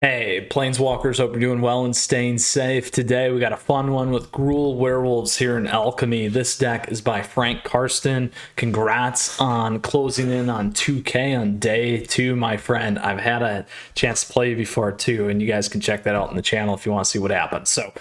Hey, Planeswalkers, hope you're doing well and staying safe. Today we got a fun one with Gruul Werewolves here in Alchemy. This deck is by Frank Karsten. Congrats on closing in on 2K on day 2, my friend. I've had a chance to play you before too, and you guys can check that out on the channel if you want to see what happens. So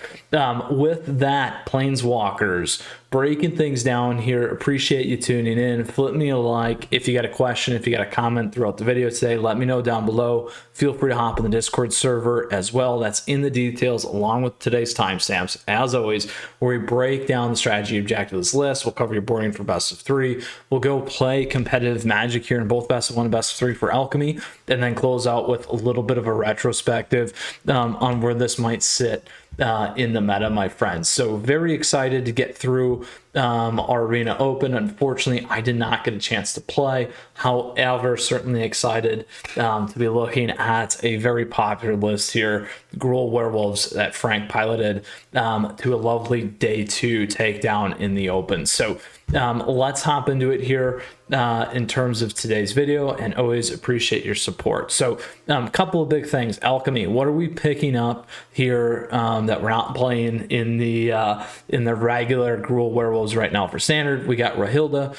with that, Planeswalkers, breaking things down here. Appreciate you tuning in. Flip me a like if you got a question, if you got a comment throughout the video today, let me know down below. Feel free to hop in the Discord server as well. That's in the details along with today's timestamps, as always, where we break down the strategy objective of this list. We'll cover your boarding for best of 3. We'll go play competitive Magic here in both best of 1 and best of 3 for Alchemy, and then close out with a little bit of a retrospective on where this might sit in the meta, my friends. So very excited to get through our Arena Open. Unfortunately, I did not get a chance to play. However, certainly excited to be looking at a very popular list here, Gruul Werewolves, that Frank piloted to a lovely day 2 takedown in the Open. So let's hop into it here in terms of today's video, and always appreciate your support. So a couple of big things. Alchemy, what are we picking up here that we're not playing in the regular Gruul Werewolves right now for standard? We got Rahilda.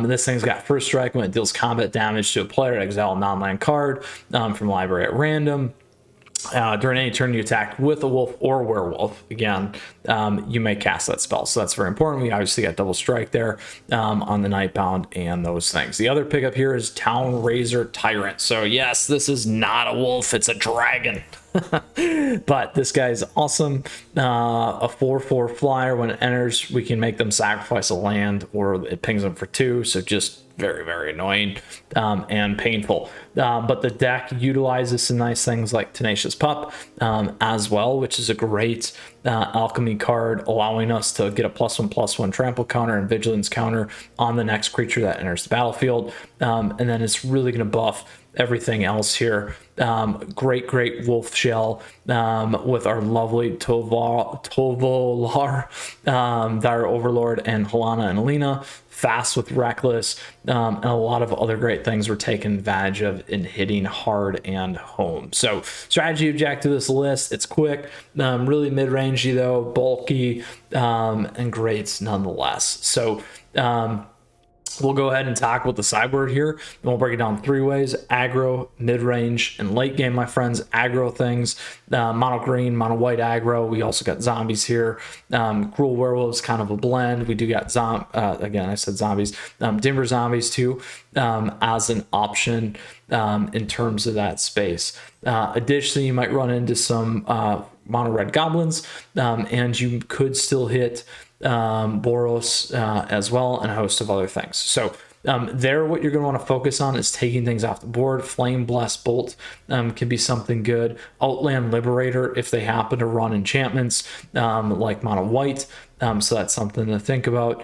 This thing's got first strike when it deals combat damage to a player. Exile a non-land card from library at random. During any turn you attack with a wolf or werewolf, again, you may cast that spell. So that's very important. We obviously got double strike there on the Nightbound and those things. The other pickup here is Town Razor Tyrant. So yes, this is not a wolf, it's a dragon. But this guy's awesome. A 4/4 flyer. When it enters, we can make them sacrifice a land, or it pings them for 2. So just very, very annoying and painful. But the deck utilizes some nice things like Tenacious Pup as well, which is a great Alchemy card, allowing us to get a +1/+1 trample counter and vigilance counter on the next creature that enters the battlefield. And then it's really going to buff everything else here. Great wolf shell with our lovely Tovolar, Dire Overlord, and Halana and Alina. Fast with Reckless, and a lot of other great things we're taking advantage of in hitting hard and home. So strategy objective of this list, it's quick, really mid-rangey though, bulky, and great nonetheless. So we'll go ahead and talk with the sideboard here, and we'll break it down 3 ways: aggro, mid-range, and late game, my friends. Aggro things, mono green, mono white aggro. We also got zombies here. Gruul Werewolves, kind of a blend. We do got again, I said zombies, Dimmer zombies too, as an option in terms of that space. Additionally, you might run into some mono red goblins, and you could still hit Boros as well, and a host of other things. So there, what you're going to want to focus on is taking things off the board. Flame Blast Bolt can be something good. Outland Liberator, if they happen to run enchantments like mono white, so that's something to think about.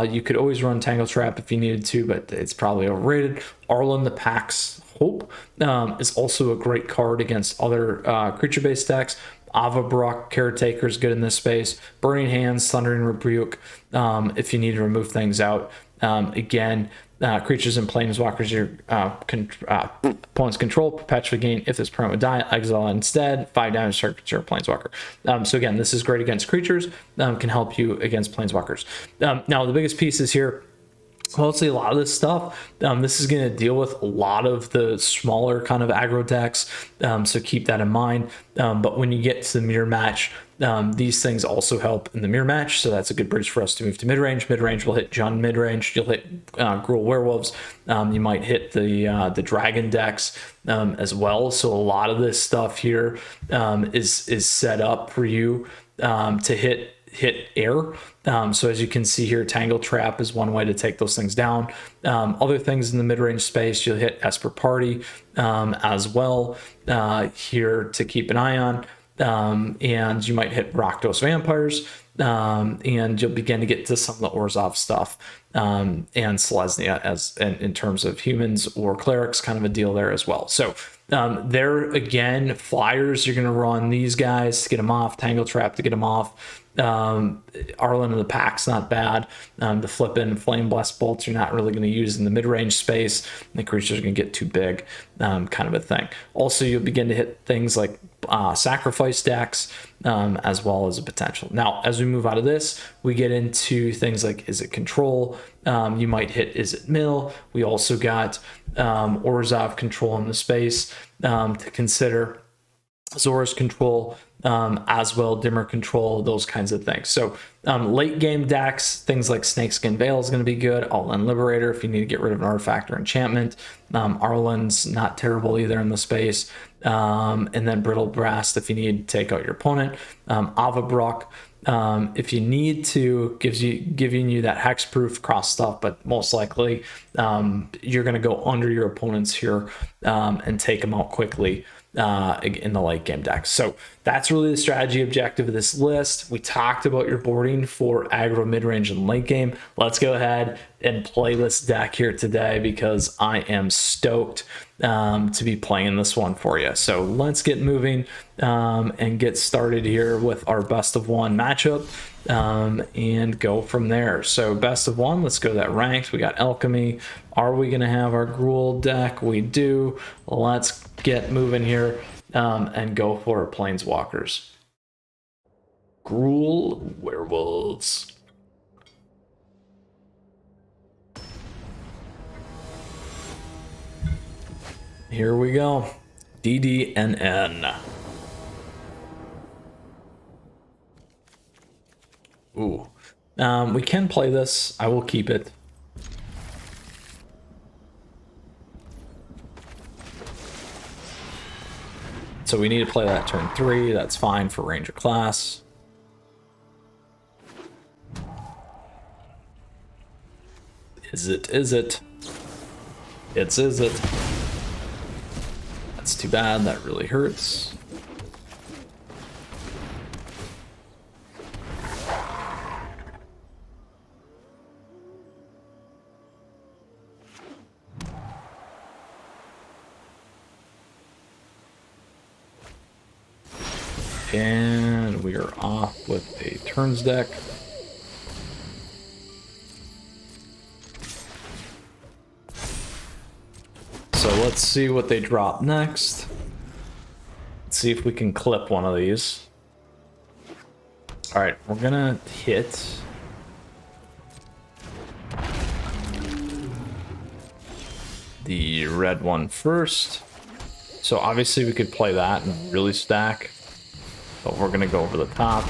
You could always run Tangle Trap if you needed to, but it's probably overrated. Arlen the Pack's Hope is also a great card against other creature-based decks. Avabrock Caretaker is good in this space. Burning Hands, Thundering Rebuke, if you need to remove things out. Again, creatures and planeswalkers your opponents control perpetually gain. If this permanent would die, exile instead. 5 damage to creature or planeswalker. So again, this is great against creatures, can help you against planeswalkers. Now, the biggest piece is here. Mostly a lot of this stuff, this is going to deal with a lot of the smaller kind of aggro decks, so keep that in mind. But when you get to the mirror match, these things also help in the mirror match, so that's a good bridge for us to move to mid-range. Mid-range will hit Jund mid-range, you'll hit Gruul Werewolves, you might hit the dragon decks as well. So a lot of this stuff here is set up for you to hit air. So as you can see here, Tangle Trap is one way to take those things down. Other things in the mid-range space, you'll hit Esper Party as well here to keep an eye on. And you might hit Rakdos Vampires, and you'll begin to get to some of the Orzhov stuff, and Selesnya as in terms of humans or clerics, kind of a deal there as well. So there again, flyers, you're going to run these guys to get them off, Tangle Trap to get them off. Arlen in the pack's not bad. The flip in Flame Blast Bolts you're not really going to use in the mid-range space. The creatures are going to get too big, kind of a thing. Also, you'll begin to hit things like sacrifice decks, as well as a potential. Now, as we move out of this, we get into things like Izzet Control. You might hit Izzet Mill. We also got Orzhov Control in the space to consider. Zora's Control, as well, Dimmer Control, those kinds of things. So late game decks, things like Snakeskin Veil is going to be good. All-in Liberator if you need to get rid of an artifact or enchantment. Arlen's not terrible either in the space. And then Brittle Brass if you need to take out your opponent. Avabrock, if you need to, giving you that hexproof cross stuff, but most likely you're going to go under your opponents here and take them out quickly in the late game deck. So that's really the strategy objective of this list. We talked about your boarding for aggro, mid-range, and late game. Let's go ahead and play this deck here today because I am stoked to be playing this one for you. So let's get moving and get started here with our best of one matchup and go from there. So best of one, let's go that ranked. We got Alchemy. Are we going to have our Gruul deck? We do. Let's get moving here and go for Planeswalkers. Gruul Werewolves. Here we go. DDNN. Ooh. We can play this. I will keep it. So we need to play that turn 3. That's fine for Ranger class. Izzet? It's Izzet. That's too bad. That really hurts. And we are off with a turns deck. So let's see what they drop next. Let's see if we can clip one of these. All right, we're gonna hit the red one first. So obviously we could play that and really stack. But we're gonna go over the top.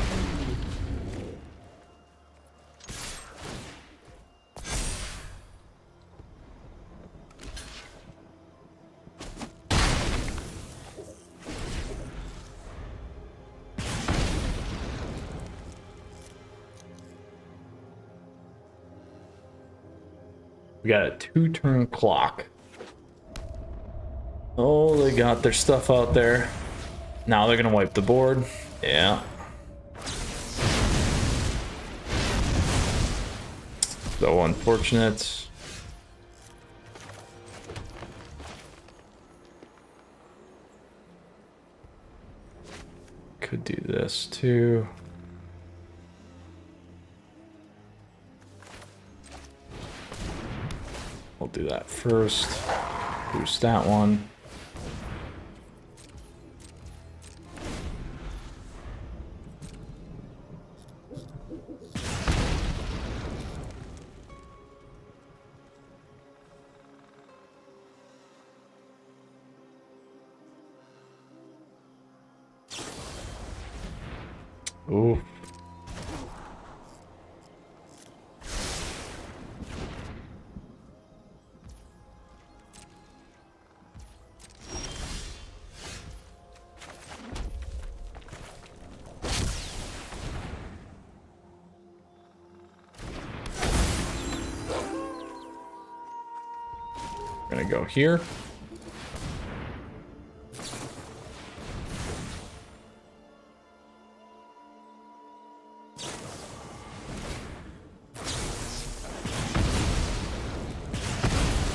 We got a 2-turn clock. Oh, they got their stuff out there. Now they're gonna wipe the board. Yeah. So unfortunate. Could do this too. We'll do that first. Boost that one. Ooh. We're gonna go here.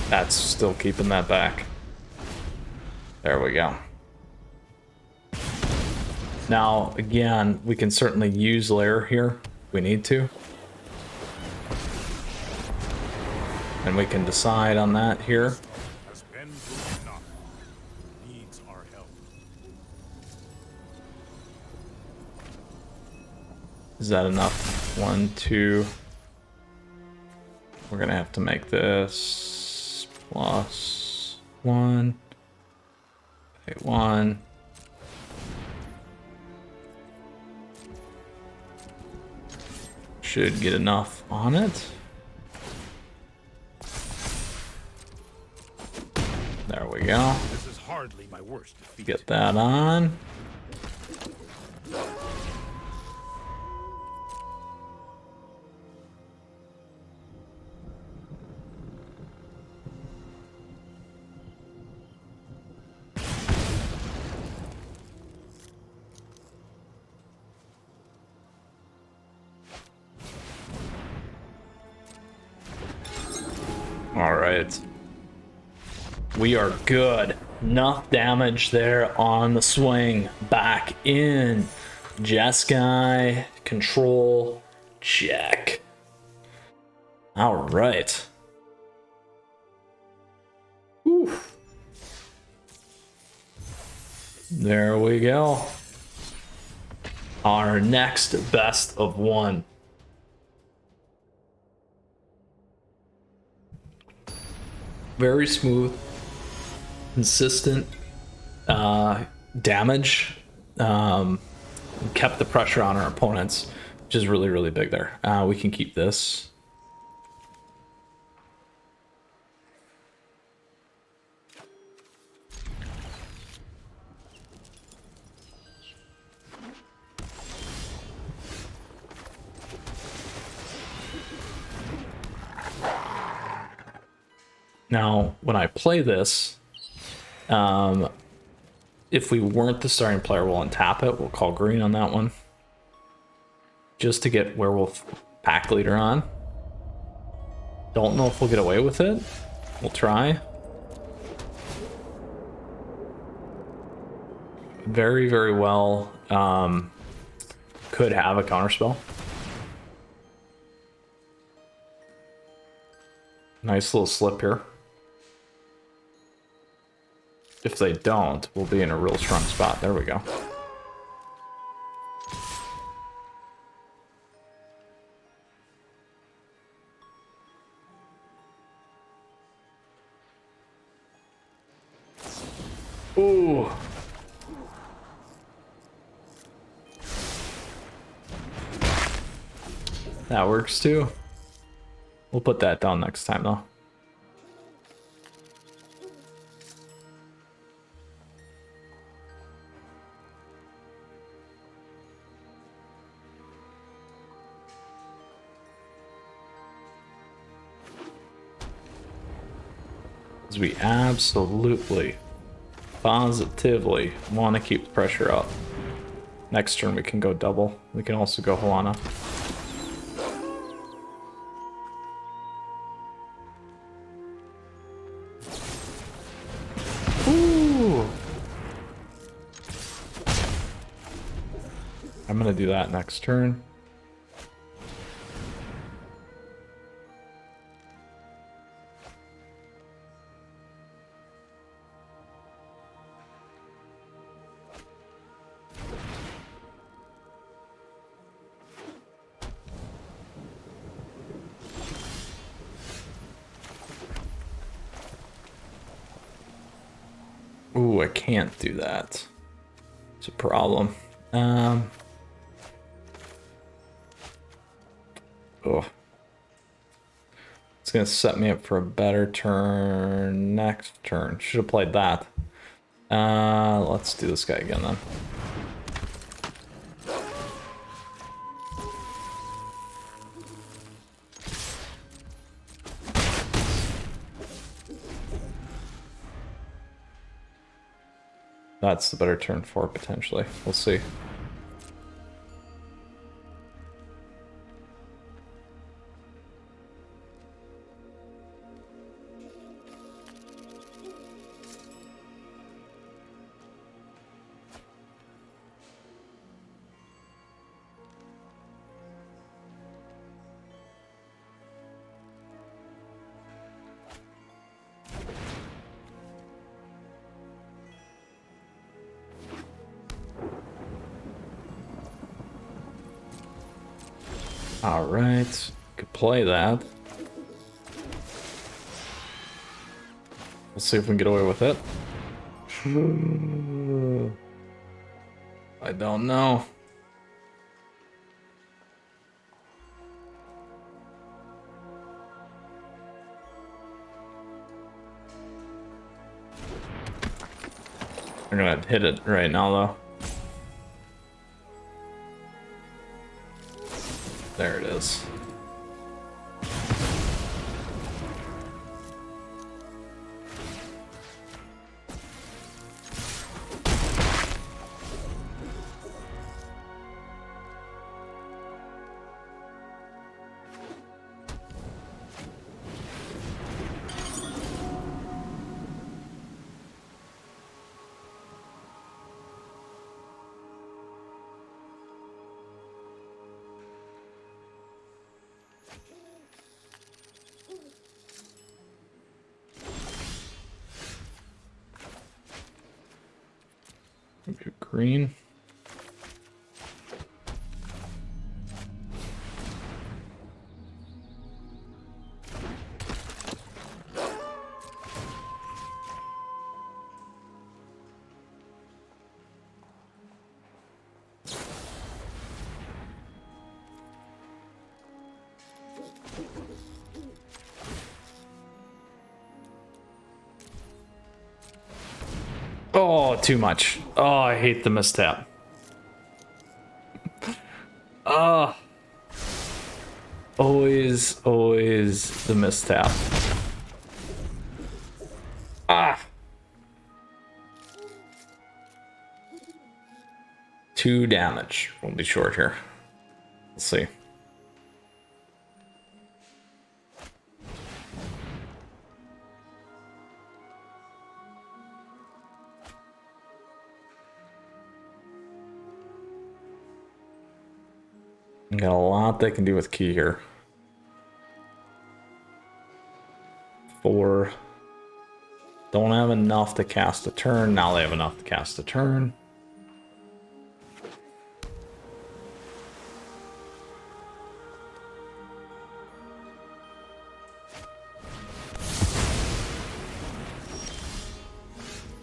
That's still keeping that back. There we go. Now, again, we can certainly use Lair here if we need to. And we can decide on that here. Is that enough? 1, 2. We're gonna have to make this +1. Pay 1. Should get enough on it. There we go. This is hardly my worst defeat. Get that on. All right. We are good. Enough damage there on the swing. Back in. Jeskai, control, check. All right. Oof. There we go. Our next best of one. Very smooth, consistent damage. Kept the pressure on our opponents, which is really, really big there. We can keep this. Now, when I play this, if we weren't the starting player, we'll untap it. We'll call green on that one. Just to get Werewolf Pack Leader on. Don't know if we'll get away with it. We'll try. Very, very well. Could have a counterspell. Nice little slip here. If they don't, we'll be in a real strong spot. There we go. Ooh. That works too. We'll put that down next time though. Because we absolutely, positively want to keep the pressure up. Next turn we can go double. We can also go Halana. Ooh. I'm gonna do that next turn. Ooh, I can't do that. It's a problem. Oh. It's gonna set me up for a better turn next turn. Should have played that. Let's do this guy again then. That's the better turn for it, potentially. We'll see. All right, could play that. We'll see if we can get away with it. I don't know. I'm gonna hit it right now, though. There it is. Green. Oh, too much. Oh, I hate the mistap. Always the mistap. Ah. 2 damage. We'll be short here. Let's see. Got a lot they can do with key here. 4. Don't have enough to cast a turn. Now they have enough to cast a turn.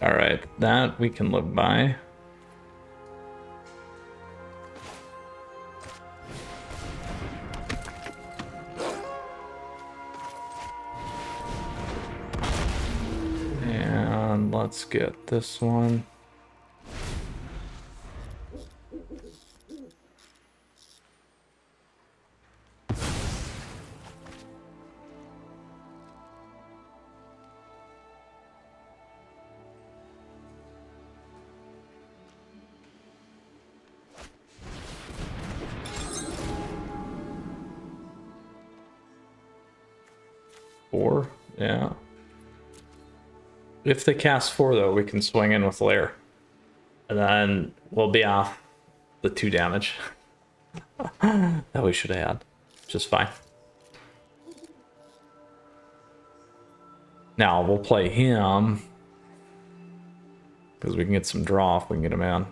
All right, that we can live by. Let's get this one. Four, yeah. If they cast 4, though, we can swing in with Lair. And then we'll be off the 2 damage that we should have had. Just fine. Now, we'll play him. Because we can get some draw if we can get him in.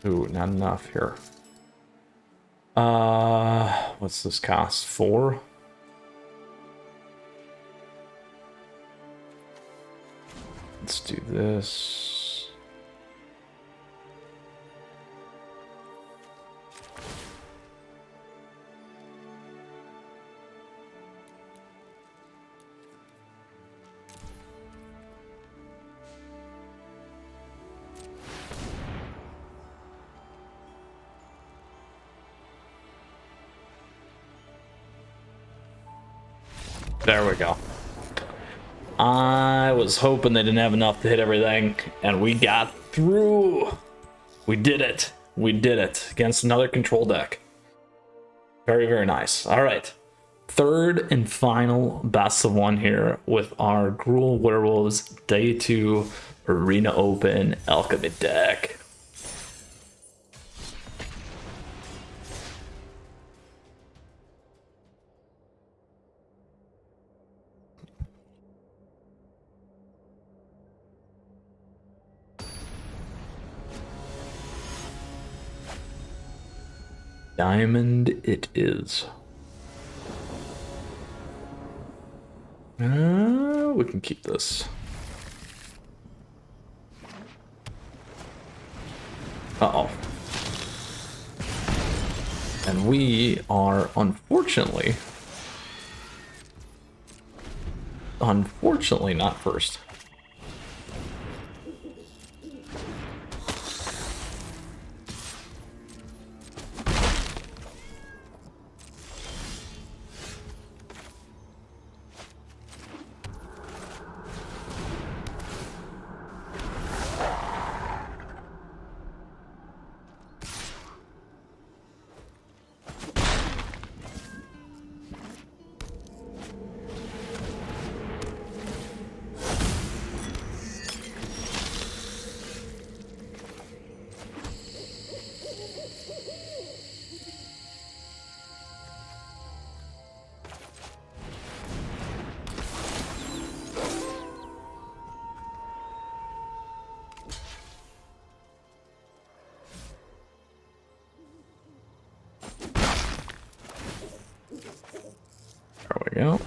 Ooh, not enough here. What's this cost? 4? Let's do this. There we go. I was hoping they didn't have enough to hit everything, and we got through. We did it. We did it against another control deck. Very, very nice. All right. Third and final best of 1 here with our Gruul Werewolves Day 2 Arena Open Alchemy deck. Diamond it is. We can keep this. Uh-oh. And we are unfortunately not first. There we go.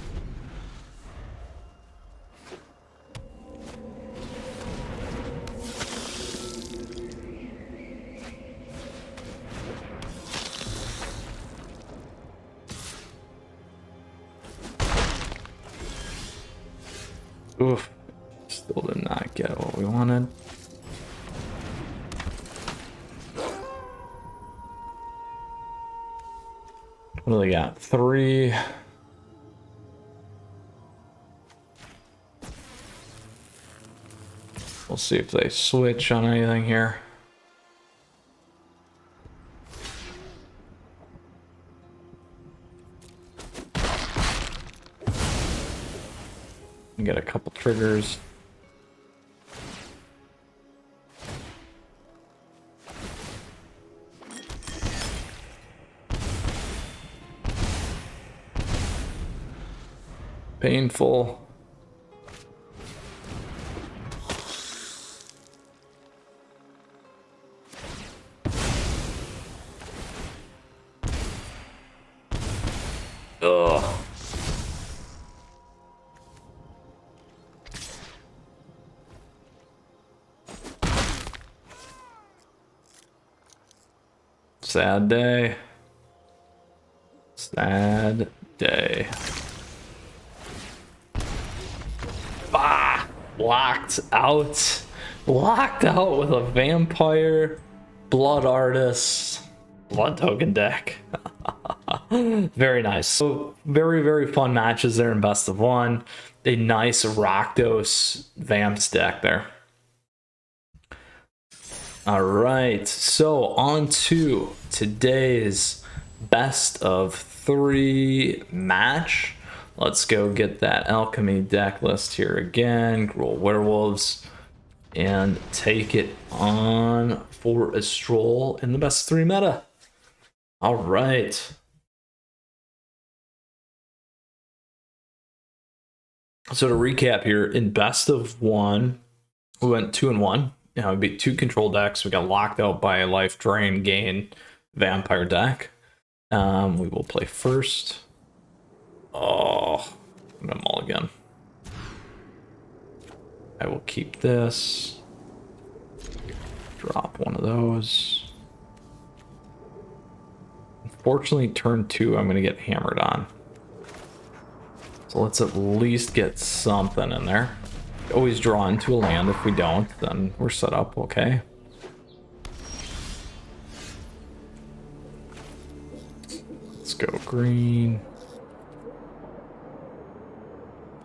Oof. Still did not get what we wanted. What do they got? 3. We'll see if they switch on anything here. Get a couple triggers. Painful. Ugh. Sad day. Sad day. Bah! Locked out. Locked out with a vampire, blood artist, blood token deck. Very nice. So very, very fun matches there in best of one. A nice Rakdos Vamps deck there. All right, so on to today's best of 3 match. Let's go get that Alchemy deck list here again, Gruul Werewolves, and take it on for a stroll in the best of 3 meta. All right. So to recap here, in best of 1, we went 2-1. You know, we beat 2 control decks. We got locked out by a life drain gain vampire deck. We will play first. Oh, I'm gonna mulligan. I will keep this. Drop one of those. Unfortunately, turn 2, I'm gonna get hammered on. So let's at least get something in there. Always draw into a land. If we don't, then we're set up okay. Let's go green.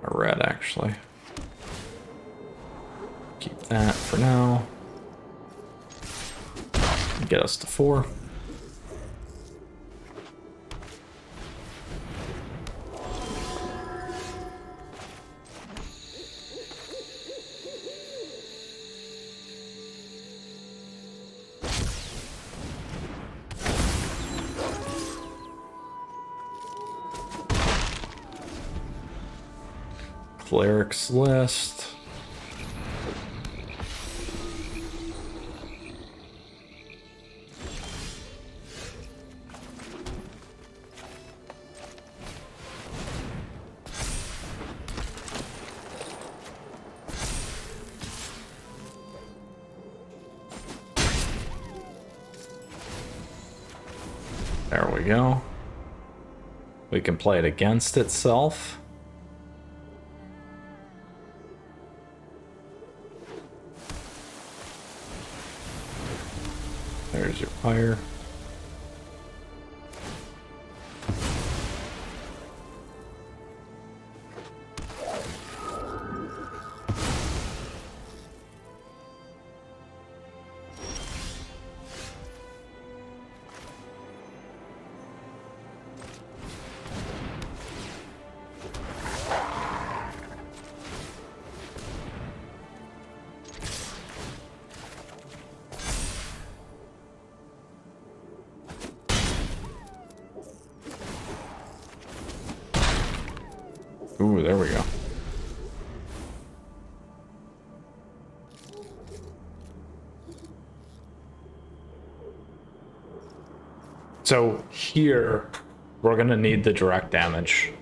Or red, actually. Keep that for now. Get us to 4. Clerics list. There we go. We can play it against itself. There's your fire. Ooh, there we go. So here, we're gonna need the direct damage.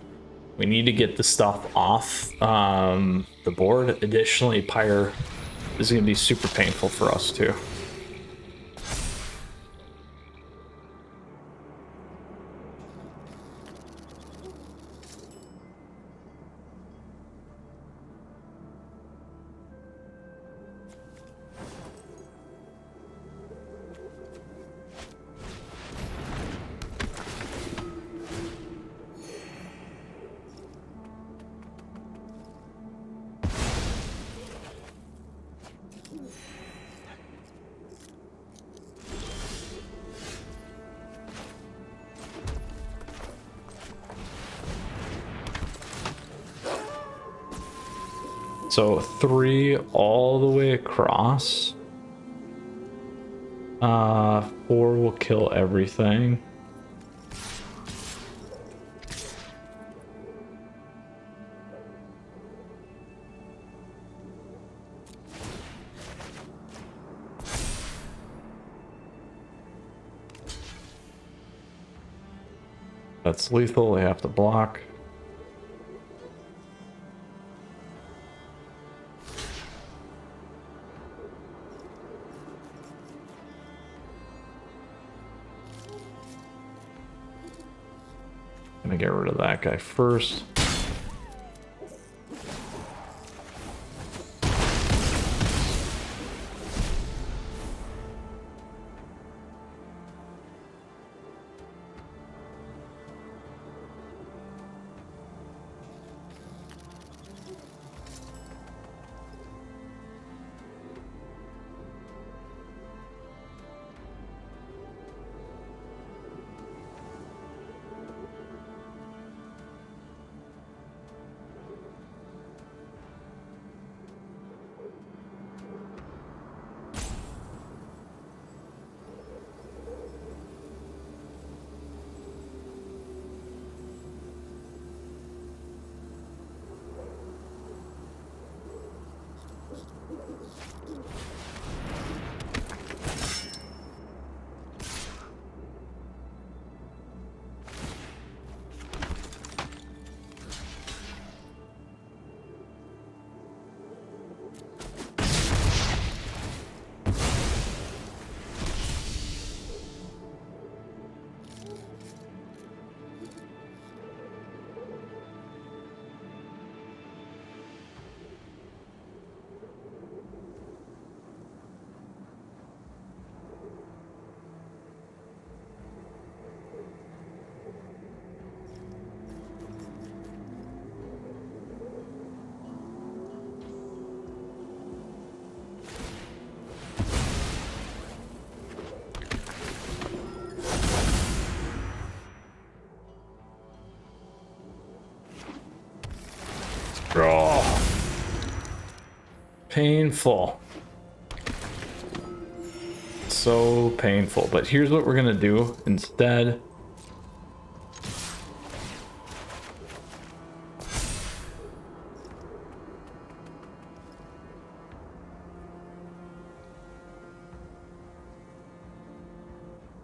We need to get the stuff off the board. Additionally, Pyre is gonna be super painful for us too. So 3 all the way across. 4 will kill everything. That's lethal, they have to block. Gonna get rid of that guy first. Oh, painful. So painful. But here's what we're gonna do instead.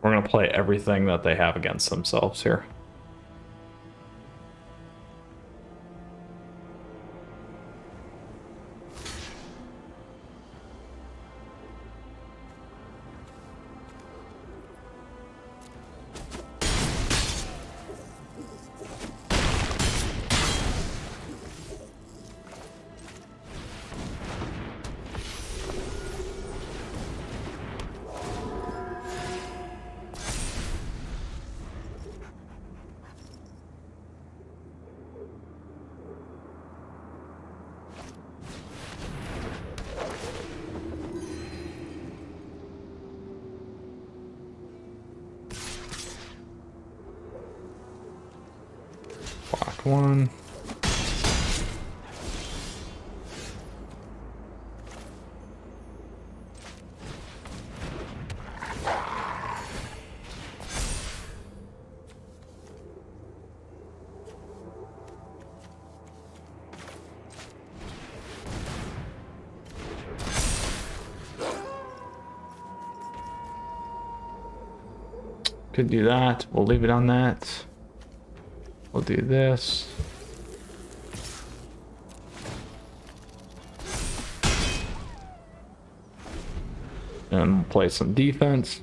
We're gonna play everything that they have against themselves here. First one. Could do that. We'll leave it on that. We'll do this. And we'll play some defense.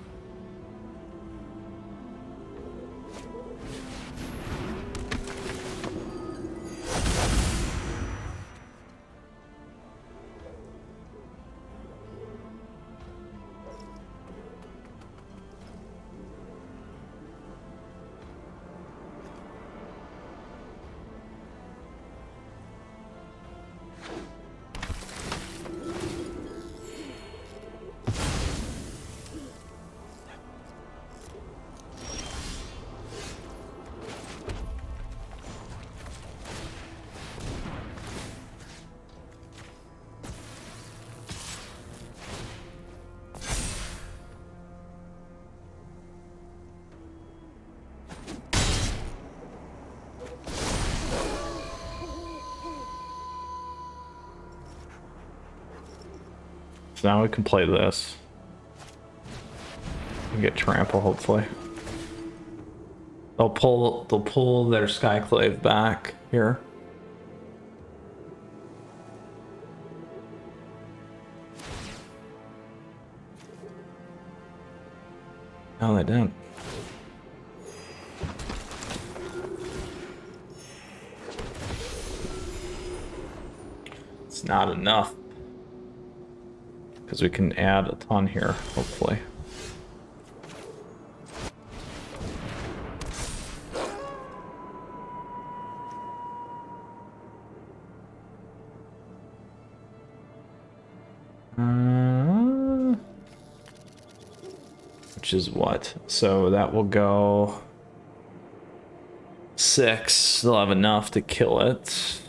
So now we can play this. And get trample, hopefully. They'll pull their Skyclave back here. No, they didn't. It's not enough. Because we can add a ton here, hopefully. Which is what? So that will go 6. They'll have enough to kill it.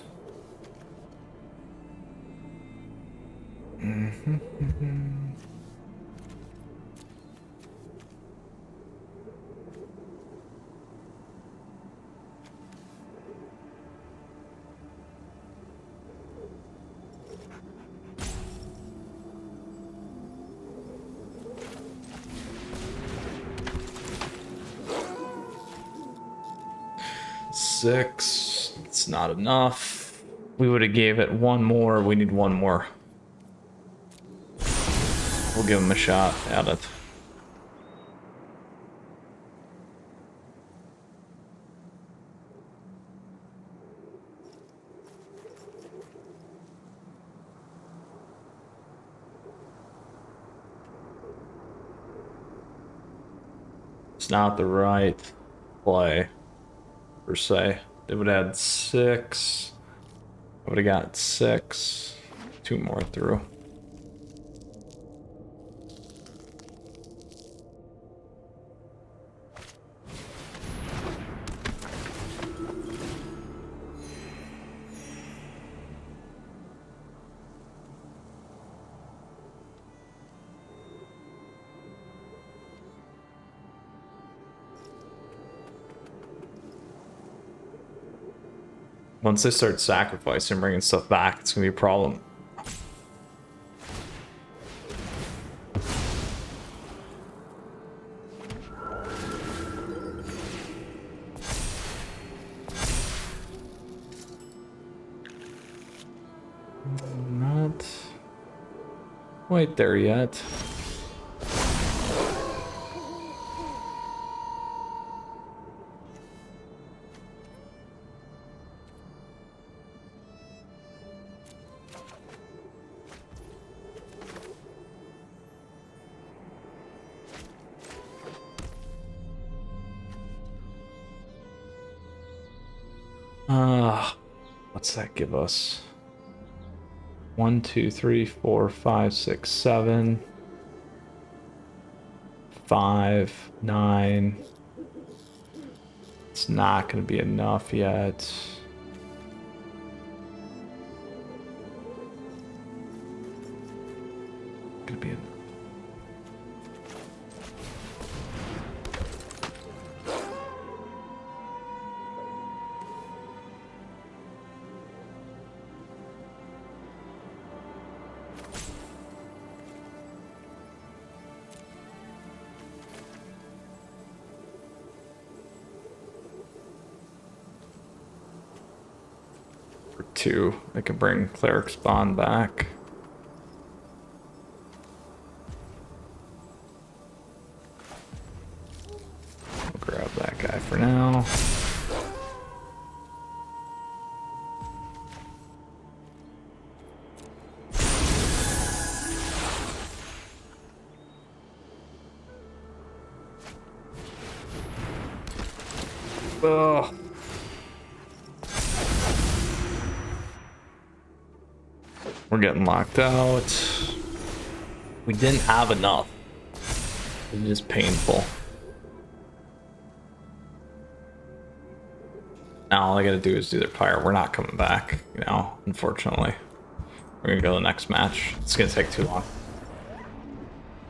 Six. It's not enough. We would have gave it one more. We need one more. We'll give him a shot at it. It's not the right play, per se. They would add 6. I would have got 6. 2 more through. Once they start sacrificing, bringing stuff back, it's gonna be a problem. Not quite there yet. What's that give us? 1, 2, 3, 4, 5, 6, 7, 5, 9. It's not going to be enough yet. too. I can bring Clerics Bond back. I'll grab that guy for now. Ugh. We're getting locked out. We didn't have enough. It's just painful. Now all I gotta do is do their fire. We're not coming back, you know, unfortunately. We're gonna go to the next match. It's gonna take too long.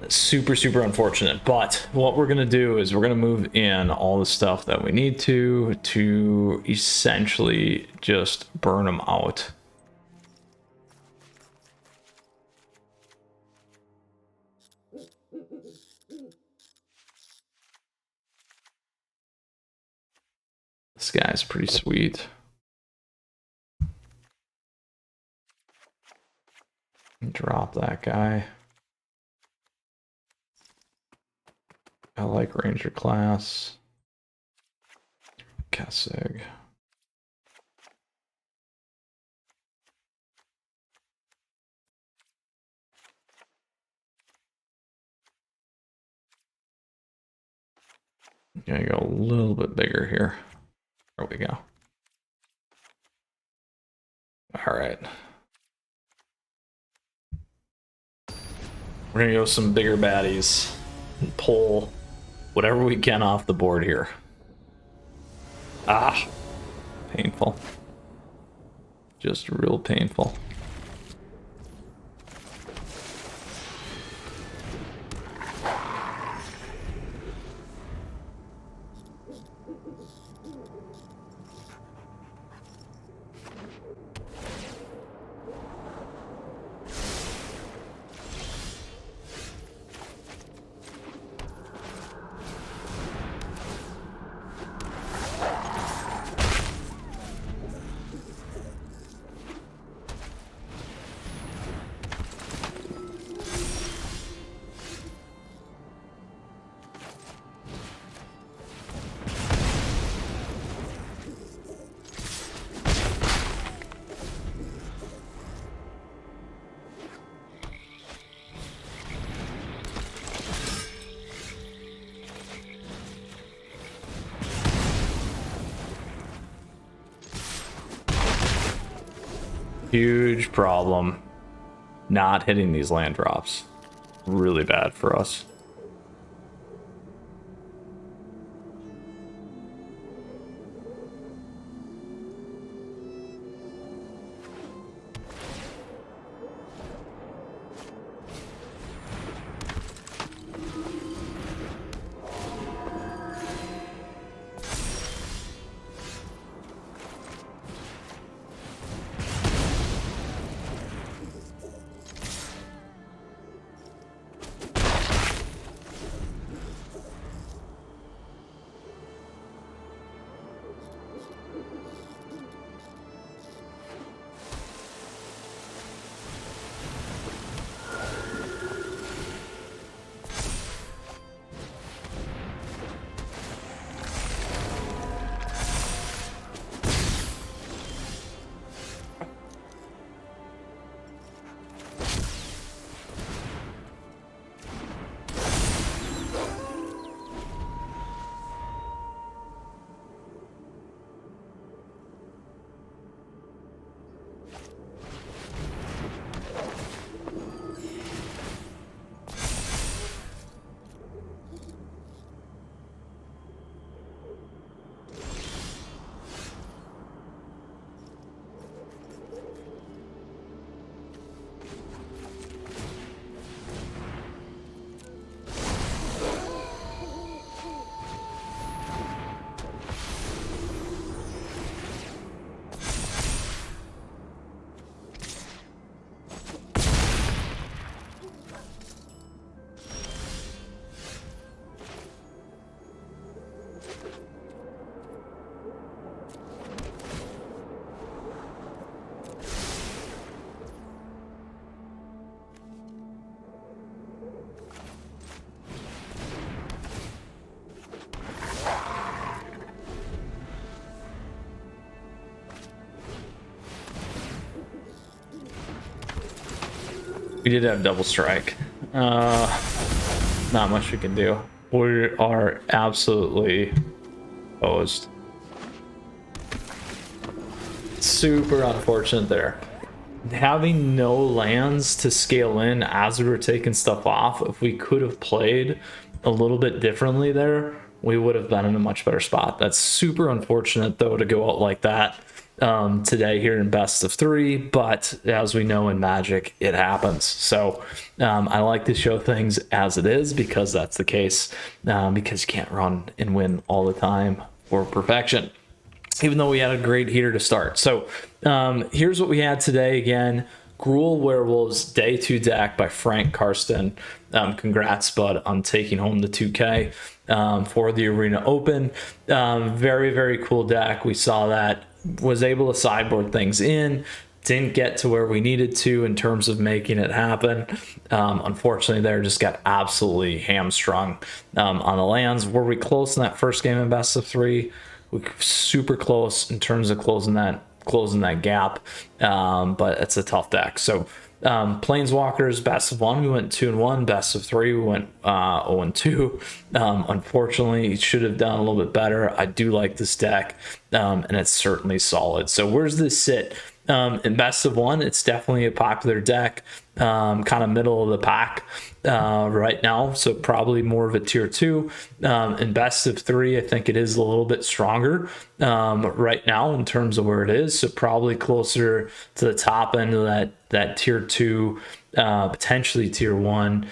Super, super unfortunate. But what we're gonna do is we're gonna move in all the stuff that we need to essentially just burn them out. This guy's pretty sweet. Drop that guy. I like Ranger class. Kessig. Gonna go a little bit bigger here. There we go. All right. We're gonna go some bigger baddies and pull whatever we can off the board here. Ah, painful. Just real painful. Huge problem not hitting these land drops. Really bad for us. did have double strike. Not much we can do. We are absolutely posed. Super unfortunate there. Having no lands to scale in as we were taking stuff off, if we could have played a little bit differently there, we would have been in a much better spot. That's super unfortunate though to go out like that today here in best of 3, but as we know in Magic, it happens. So I like to show things as it is because that's the case, because you can't run and win all the time for perfection, even though we had a great heater to start. So here's what we had today again. Gruul Werewolves Day 2 deck by Frank Karsten. Congrats, bud, on taking home the 2K for the Arena Open. Very, very cool deck. We saw that. Was able to sideboard things in. Didn't get to where we needed to in terms of making it happen. Unfortunately, there just got absolutely hamstrung on the lands. Were we close in that first game in best of 3? We were super close in terms of closing that gap, but it's a tough deck. So Planeswalkers best of 1, we went 2-1. Best of 3, we went 0-2. Unfortunately, should have done a little bit better. I do like this deck, and it's certainly solid. So where's this sit? In best of 1, it's definitely a popular deck, kind of middle of the pack right now, so probably more of a tier 2. In best of 3, I think it is a little bit stronger right now in terms of where it is, so probably closer to the top end of that tier 2, potentially tier 1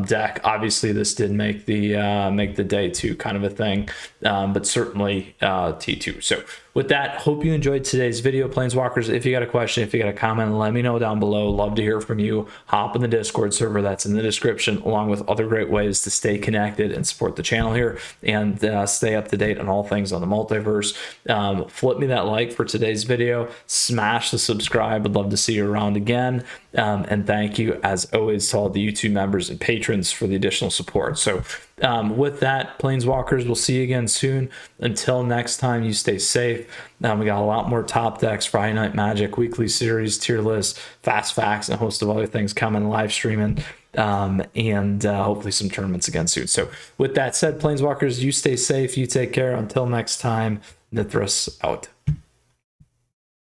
deck. Obviously this did make the day 2 kind of a thing, but certainly T2. So with that, hope you enjoyed today's video, Planeswalkers. If you got a question, if you got a comment, let me know down below. Love to hear from you. Hop in the Discord server that's in the description, along with other great ways to stay connected and support the channel here and stay up to date on all things on the multiverse. Flip me that like for today's video, smash the subscribe. I'd love to see you around again, and thank you as always to all the YouTube members and patrons for the additional support. So with that, Planeswalkers, we'll see you again soon. Until next time, you stay safe. We got a lot more top decks, Friday Night Magic, weekly series, tier list, fast facts, and a host of other things coming, live streaming, and hopefully some tournaments again soon. So with that said, Planeswalkers, you stay safe, you take care. Until next time, Mythras out.